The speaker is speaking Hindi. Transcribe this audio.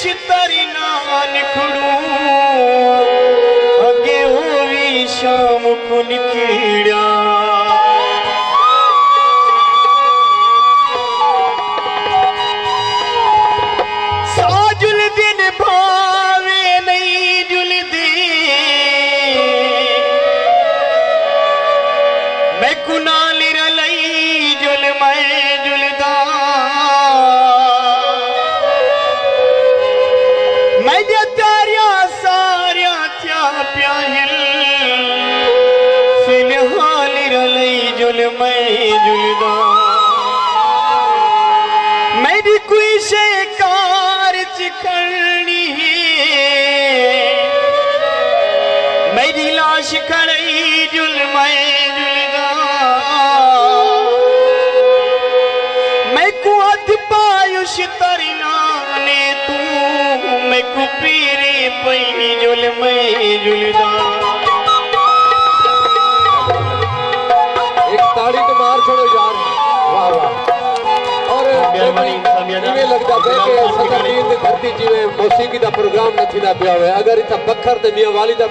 तारी नान खड़ू अगे होवी शाम को निकड़ा साजुल दिन भावे नहीं जुलदे मैं कुनाल रलई जुल मैं जुलदा मैं तारिया सारिया क्या प्याहिल फिलहाल रलई जुल मैं जुलदा मेरी कोई शिकार करनी मेरी लाश खड़ी जुल मैं जुलदा मैं को अध पायुष तरना ने तू मैं को पीरे पई जुल मैं जुलदा। एक ताड़ी तो मार छोड़ो यार, वाह वाह। और इवें लगता है कि 17 दिन धरती जिवें मौसीकी दा प्रोग्राम न थींदा पिया होवे, अगर इथा बखर ते मियां वाली दा